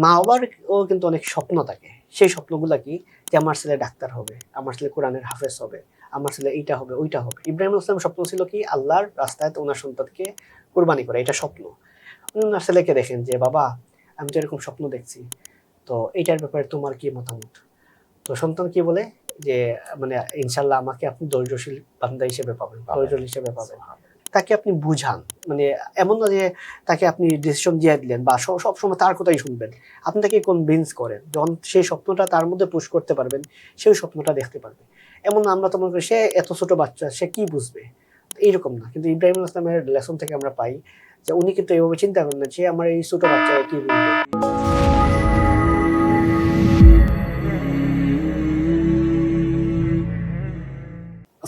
মা বাবারও কিন্তু অনেক স্বপ্ন থাকে। সেই স্বপ্নগুলা কি? যে আমার ছেলে ডাক্তার হবে, আমার ছেলে কোরআনের হাফেজ হবে, আমার ছেলে এইটা হবে, ওইটা হবে। ইব্রাহিম আলাইহিস সালামের স্বপ্ন ছিল কি? আল্লাহর রাস্তায় ওনার সন্তানকে কুরবানি করা, এটা স্বপ্ন। উনি ওনার ছেলেকে দেখেন যে, বাবা আমি তো এরকম স্বপ্ন দেখছি, তো এইটার ব্যাপারে তোমার কি মতামত? তো সন্তান কি বলে? যে মানে ইনশাআল্লাহ আমাকে আপনি ধৈর্যশীল বান্দা হিসেবে পাবেন, ধৈর্যশীল হিসেবে পাবেন। তাকে আপনি বুঝান, মানে এমন না যে তাকে আপনি ডিসিশন দিয়ে দিলেন বা সবসময় তার কথাই শুনবেন। আপনি তাকে কনভিন্স করেন, যখন সেই স্বপ্নটা তার মধ্যে পুশ করতে পারবেন, সেই স্বপ্নটা দেখতে পারবে। এমন না আমরা তো মনে করি সে এত ছোট বাচ্চা, সে কি বুঝবে? এইরকম না, কিন্তু ইব্রাহিম আলাইহিস সালামের লেসন থেকে আমরা পাই যে উনি কিন্তু এইভাবে চিন্তা করেন না যে আমার এই ছোট বাচ্চা কি বুঝবে।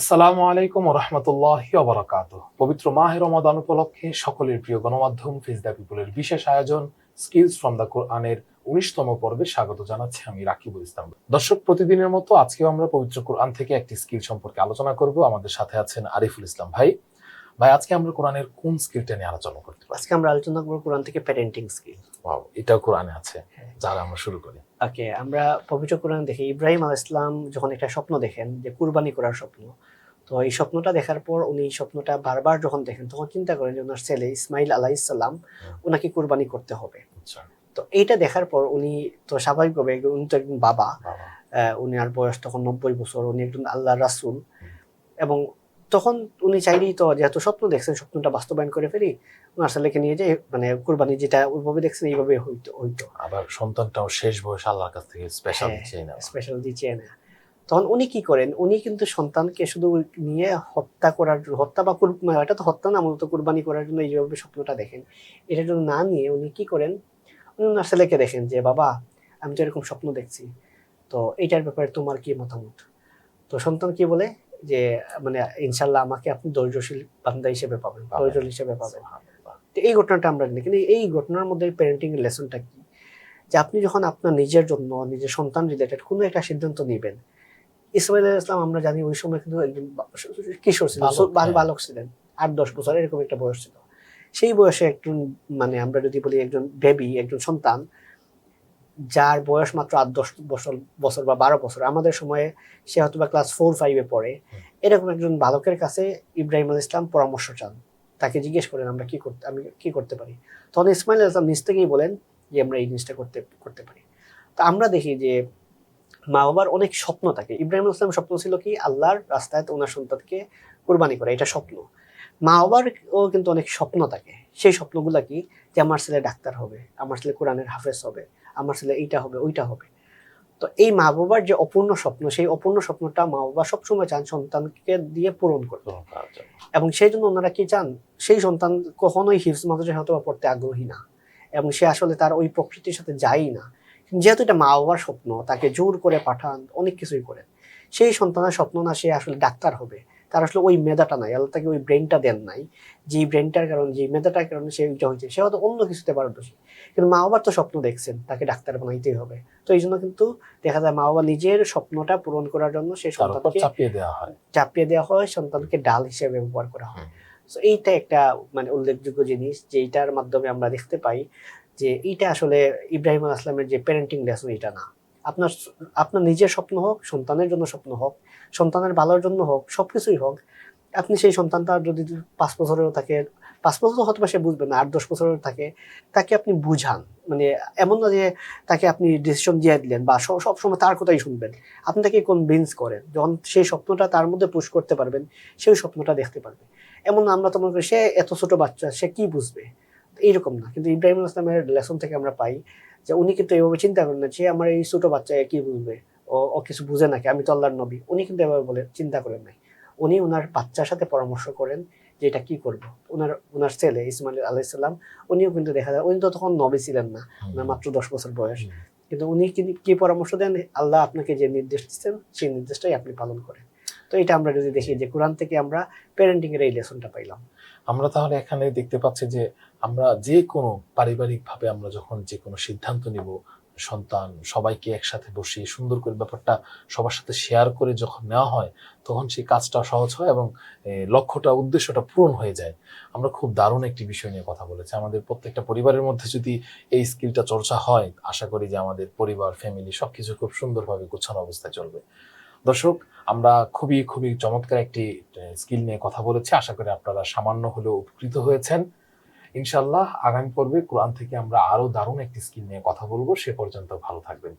আসসালামু আলাইকুম ওয়া রাহমাতুল্লাহি ওয়া বারাকাতুহু। পবিত্র মাহে রমাদান উপলক্ষে সকলের প্রিয় গণমাধ্যম ফেজ দ্য পিপলের বিশেষ আয়োজন স্কিলস ফ্রম দ্য কোরআনের 19তম পর্বে স্বাগত জানাচ্ছি আমি রাকিবুল ইসলাম। দর্শক, প্রতিদিনের মতো আজকেও আমরা পবিত্র কোরআন থেকে একটি স্কিল সম্পর্কে আলোচনা করব। আমাদের সাথে আছেন আরিফুল ইসলাম ভাই। ভাই, আজকে আমরা কোরআনের কোন স্কিলটা নিয়ে আলোচনা করতে পারি? আজকে আমরা আলোচনা করব কোরআন থেকে প্যারেন্টিং স্কিল। ওয়াও, এটাও কোরআনে আছে। যারা আমরা শুরু করি। ওকে, আমরা পবিত্র কোরআন দেখি ইব্রাহিম আলাইহিস সালাম যখন একটা স্বপ্ন দেখেন যে কুরবানি করার স্বপ্ন। তো এই স্বপ্নটা দেখার পর উনি স্বপ্নটা বারবার যখন দেখেন তখন চিন্তা করেন যে ওনার ছেলে ইসমাইল আলাইহিস সালাম ওনাকে কুরবানি করতে হবে। আচ্ছা। তো এইটা দেখার পর উনি তো স্বাভাবিকভাবে, উনি তো একজন বাবা, উনি আর বয়স তখন 90 বছর, উনি একজন আল্লাহর রাসূল, এবং তখন উনি চাইলেই তো যেহেতু স্বপ্ন দেখছেন স্বপ্নটা বাস্তবায়ন করে ফেলি, ওনার ছেলেকে নিয়ে যে মানে কুরবানি যেটা ওইভাবে দেখছেন এইভাবে হইতো। আবার সন্তানটাও শেষ বয়স আল্লাহর কাছ থেকে স্পেশাল চেয়ে নেওয়া। স্পেশাল দিচ্ছে না। তখন উনি কি করেন? উনি কিন্তু সন্তানকে শুধু নিয়ে হত্যা বা এটা তো হত্যা না, মূলত কুরবানি করার জন্য এইভাবে স্বপ্নটা দেখেন। এটার জন্য না নিয়ে উনি কি করেন? উনি ওনার ছেলেকে দেখেন যে, বাবা আমি তো এরকম স্বপ্ন দেখছি, তো এইটার ব্যাপারে তোমার কি মতামত? তো সন্তান কি বলে? যে মানে ইনশাআল্লাহ আমাকে আপনি ধৈর্যশীল বান্দা হিসেবে পাবেন, ধৈর্যশীল হিসেবে পাবেন। তো এই ঘটনাটা আমরা জানি, কিন্তু এই ঘটনার মধ্যে প্যারেন্টিং এর লেসনটা কি? যে আপনি যখন আপনার নিজের জন্য, নিজের সন্তান রিলেটেড কোনো একটা সিদ্ধান্ত নিবেন। ইসমাইল আলাইহিস সালাম আমরা জানি ওই সময় কিন্তু একজন কিশোর ছিলেন, বালক ছিলেন, ৮-১০ বছর এরকম একটা বয়স ছিল। সেই বয়সে একজন, মানে আমরা যদি বলি একজন বেবি, একজন সন্তান যার বয়স মাত্র ৮-১০ বছর বা ১২ বছর, আমাদের সময়ে সে হয়তোবা ক্লাস 4-5 এ পড়ে, এরকম একজন বালকের কাছে ইব্রাহিম আলাইহিস সালাম পরামর্শ চান। তাকে জিজ্ঞেস করেন আমি কি করতে পারি? তখন ইসমাইল আলাইহিস সালাম নিজ থেকেই বলেন যে আমরা এই জিনিসটা করতে পারি। তো আমরা দেখি যে মা বাবার অনেক স্বপ্ন থাকে। ইব্রাহিম আলাইহিস সালামের স্বপ্ন ছিল কি? আল্লাহর রাস্তায় ওনার সন্তানকে কুরবানি করা, এটা স্বপ্ন। মা বাবারও কিন্তু অনেক স্বপ্ন থাকে। সেই স্বপ্নগুলা কি? যে আমার ছেলে ডাক্তার হবে, আমার ছেলে কোরআনের হাফেজ হবে, আমার ছেলে এইটা হবে, ওইটা হবে। তো এই মা বাবার যে অপূর্ণ স্বপ্ন, সেই অপূর্ণ স্বপ্নটা মা বাবা সবসময় চান সন্তানকে দিয়ে পূরণ করতে। এবং সেই জন্য ওনারা কি চান? সেই সন্তান কখনোই হিফজ মাদ্রাসায় হয়তোবা পড়তে আগ্রহী না, এবং সে আসলে তার ওই প্রকৃতির সাথে যায়ই না। যেহেতু এটা মা বাবার স্বপ্ন, তাকে জোর করে পাঠান, অনেক কিছুই করেন। সেই সন্তানের স্বপ্ন না সে আসলে ডাক্তার হবে, তার আসলে ওই মেধাটা নাই, আল্লাহ তাকে ওই ব্রেনটা দেন নাই, যে ব্রেনটার কারণে, যে মেধাটার কারণে সে ওইটা হয়েছে। সে হয়তো অন্য কিছুতে পারদর্শী, কিন্তু মা বাবার তো স্বপ্ন দেখছেন তাকে ডাক্তার বানাইতেই হবে। তো এই জন্য কিন্তু দেখা যায় মা বাবা নিজের স্বপ্নটা পূরণ করার জন্য সেই সন্তানকে চাপিয়ে দেওয়া হয়, সন্তানকে ডাল হিসেবে ব্যবহার করা হয়। তো এইটা একটা মানে উল্লেখযোগ্য জিনিস, যেটার মাধ্যমে আমরা দেখতে পাই যে এইটা আসলে ইব্রাহিম আলাইহিস সালামের যে প্যারেন্টিং লেসন, এটা না। আপনার আপনার নিজের স্বপ্ন হোক, সন্তানের জন্য স্বপ্ন হোক, সন্তানের ভালোর জন্য হোক, সবকিছুই হোক, আপনি সেই সন্তানটা যদি ৫ বছরেও থাকে, ৫ বছর হয়তো সে বুঝবে না, ৮-১০ বছরেও থাকে, তাকে আপনি বুঝান। মানে এমন না যে তাকে আপনি ডিসিশন দিয়ে দিলেন বা সবসময় তার কথাই শুনবেন। আপনি তাকে কনভিন্স করেন, যখন সেই স্বপ্নটা তার মধ্যে পুশ করতে পারবেন, সেই স্বপ্নটা দেখতে পারবে। এমন না আমরা তো মনে করি সে এত ছোট বাচ্চা, সে কি বুঝবে? এইরকম না, কিন্তু ইব্রাহিম আলাইহিস সালামের লেসন থেকে আমরা পাই যে উনি কিন্তু এইভাবে চিন্তা করেন না যে আমার এই ছোট বাচ্চা কি বুঝবে, ও কিছু বুঝে নাকি, আমি তো আল্লাহর নবী। উনি কিন্তু এভাবে বলে চিন্তা করেন নাই। উনি উনার বাচ্চার সাথে পরামর্শ করেন যে এটা কি করব। উনার ছেলে ইসমাইল আলাইহিস সালাম, উনিও কিন্তু দেখা যায় উনি তো তখন নবী ছিলেন না, উনার মাত্র ১০ বছর বয়স, কিন্তু উনি কি পরামর্শ দেন? আল্লাহ আপনাকে যে নির্দেশ দিচ্ছেন সেই নির্দেশটাই আপনি পালন করেন। তো এটা আমরা যদি দেখি যে কোরআন থেকে আমরা প্যারেন্টিং এর এই লেসনটা পাইলাম। আমরা তাহলে এখানে দেখতে পাচ্ছি যে আমরা যে কোনো পারিবারিক ভাবে আমরা যখন যে কোনো সিদ্ধান্ত নিব, সন্তান সবাইকে একসাথে বসিয়ে সুন্দর করে ব্যাপারটা সবার সাথে শেয়ার করে যখন নেওয়া হয়, তখন সেই কাজটা সহজ হয় এবং লক্ষ্যটা উদ্দেশ্যটা পূরণ হয়ে যায়। আমরা খুব দারুণ একটি বিষয় নিয়ে কথা বলেছি। আমাদের প্রত্যেকটা পরিবারের মধ্যে যদি এই স্কিলটা চর্চা হয়, আশা করি যে আমাদের পরিবার, ফ্যামিলি সবকিছু খুব সুন্দরভাবে গোছানো অবস্থায় চলবে। দর্শক, আমরা খুবই খুবই চমৎকার একটি স্কিল নিয়ে কথা বলেছি। আশা করি আপনারা সামান্য হলেও উপকৃত হয়েছেন। ইনশাআল্লাহ আগামী পর্বে কোরআন থেকে আমরা আরো দারুণ একটি স্কিল নিয়ে কথা বলবো। সে পর্যন্ত ভালো থাকবেন।